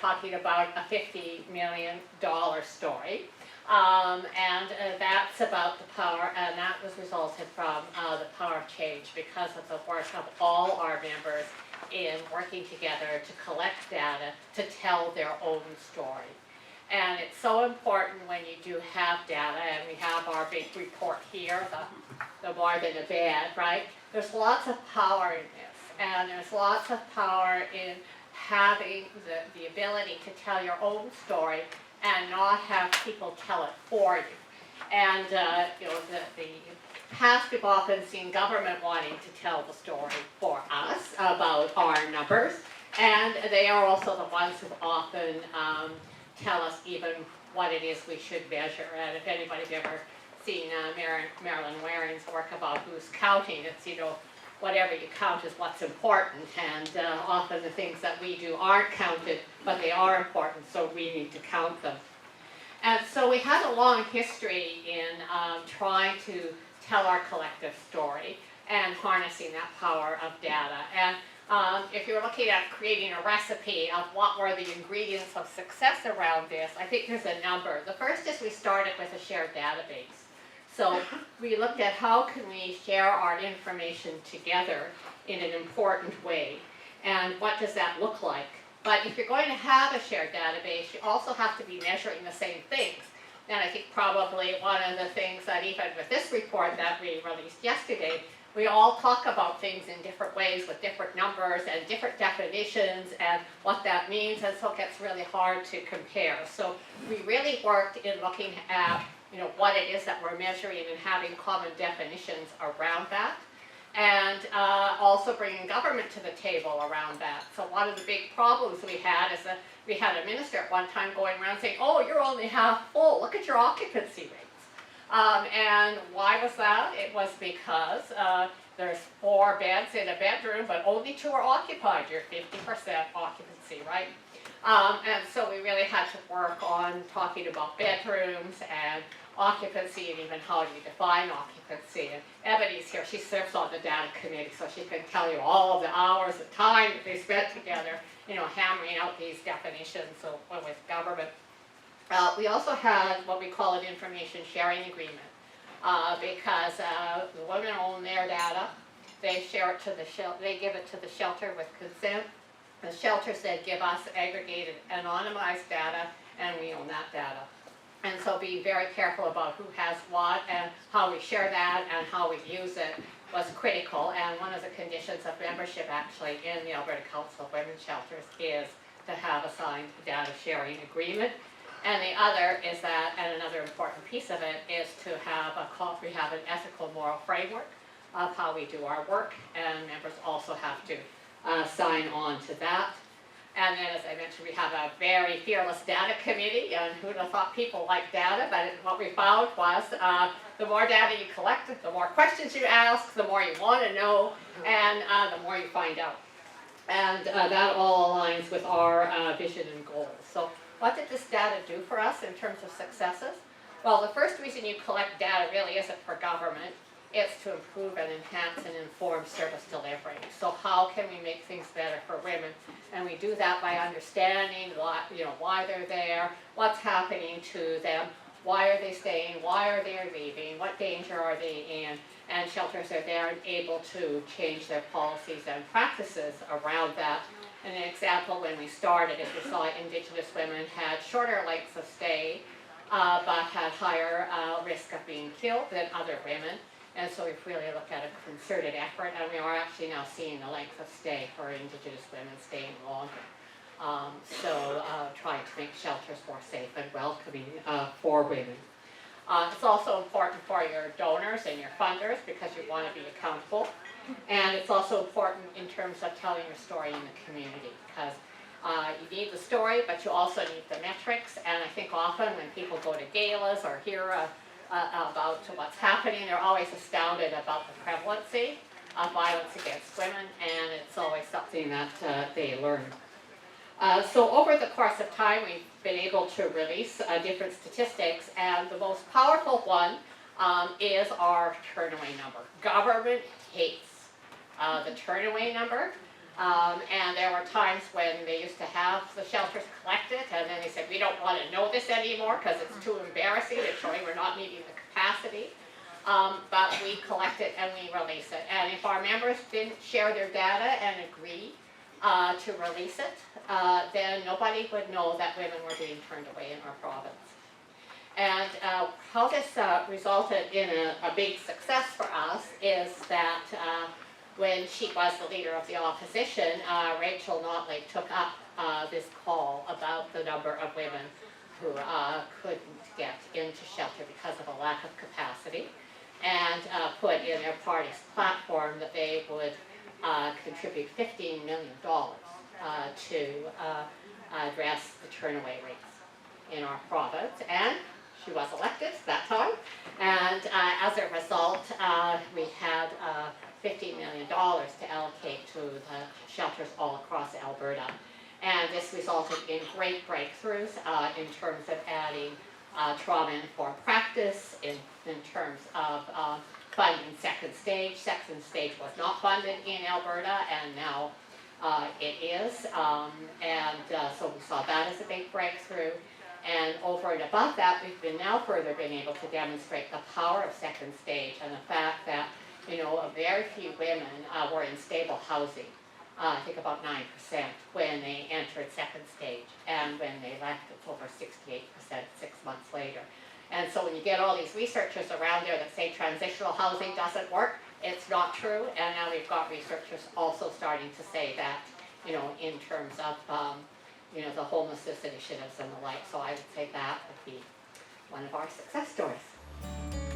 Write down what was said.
talking about a $50 million story. That's about the power, and that was resulted from the power of change because of the work of all our members in working together to collect data to tell their own story. And it's so important when you do have data, and we have our big report here, the more than a bad, right? There's lots of power in this, and there's lots of power in having the ability to tell your own story and not have people tell it for you. And the past, we've often seen government wanting to tell the story for us about our numbers, and they are also the ones who often tell us even what it is we should measure. And if anybody's ever seen Marilyn Waring's work about who's counting, it's, whatever you count is what's important, and often the things that we do aren't counted, but they are important, so we need to count them. And so we had a long history in trying to tell our collective story and harnessing that power of data. And if you're looking at creating a recipe of what were the ingredients of success around this, I think there's a number. The first is we started with a shared database. So we looked at how can we share our information together in an important way, and what does that look like? But if you're going to have a shared database, you also have to be measuring the same things. And I think probably one of the things that even with this report that we released yesterday, we all talk about things in different ways with different numbers and different definitions and what that means, and so it gets really hard to compare. So we really worked in looking at what it is that we're measuring and having common definitions around that, and also bringing government to the table around that. So one of the big problems we had is that we had a minister at one time going around saying, oh, you're only half full, look at your occupancy rates. And why was that? It was because there's 4 beds in a bedroom, but only 2 are occupied. You're 50% occupancy, right? And so we really had to work on talking about bedrooms and occupancy, and even how do you define occupancy. And Ebony's here, she serves on the data committee, so she can tell you all of the hours of time that they spent together, hammering out these definitions with government. We also had what we call an information sharing agreement, because the women own their data. They share it to the they give it to the shelter with consent. The shelter said, give us aggregated, anonymized data, and we own that data. And so being very careful about who has what and how we share that and how we use it was critical. And one of the conditions of membership actually in the Alberta Council of Women's Shelters is to have a signed data sharing agreement. And the other is that, and another important piece of it, is to have we have an ethical moral framework of how we do our work, and members also have to sign on to that. And then, as I mentioned, we have a very fearless data committee, and who'd have thought people like data, but what we found was the more data you collect, the more questions you ask, the more you want to know, and the more you find out. And that all aligns with our vision and goals. So what did this data do for us in terms of successes? Well, the first reason you collect data really isn't for government. It's to improve and enhance and inform service delivery. So how can we make things better for women? And we do that by understanding why they're there, what's happening to them, why are they staying, why are they leaving, what danger are they in, and shelters are there and able to change their policies and practices around that. And an example, when we started, as we saw, Indigenous women had shorter lengths of stay, but had higher risk of being killed than other women. And so we've really looked at a concerted effort, and we are actually now seeing the length of stay for Indigenous women staying longer. Trying to make shelters more safe and welcoming for women. It's also important for your donors and your funders because you want to be accountable. And it's also important in terms of telling your story in the community, because you need the story, but you also need the metrics. And I think often when people go to galas or hear about what's happening, they're always astounded about the prevalency of violence against women, and it's always something that they learn. So over the course of time, we've been able to release different statistics, and the most powerful one is our turnaway number. Government hates the turnaway number. And there were times when they used to have the shelters collect it, and then they said, we don't want to know this anymore because it's too embarrassing, it's showing we're not meeting the capacity. But we collect it and we release it. And if our members didn't share their data and agree to release it, then nobody would know that women were being turned away in our province. And how this resulted in a big success for us is that when she was the leader of the opposition, Rachel Notley took up this call about the number of women who couldn't get into shelter because of a lack of capacity, and put in their party's platform that they would contribute $15 million to address the turnaway rates in our province. And she was elected that time, and as a result, we had $15 million to allocate to the shelters all across Alberta. And this resulted in great breakthroughs in terms of adding trauma-informed practice, in terms of funding second stage. Second stage was not funded in Alberta, and now it is. So we saw that as a big breakthrough. And over and above that, we've been able to demonstrate the power of second stage and the fact that, very few women were in stable housing. I think about 9% when they entered second stage, and when they left, it's over 68% 6 months later. And so when you get all these researchers around there that say transitional housing doesn't work, it's not true. And now we've got researchers also starting to say that, in terms of the homelessness initiatives and the like. So I would say that would be one of our success stories.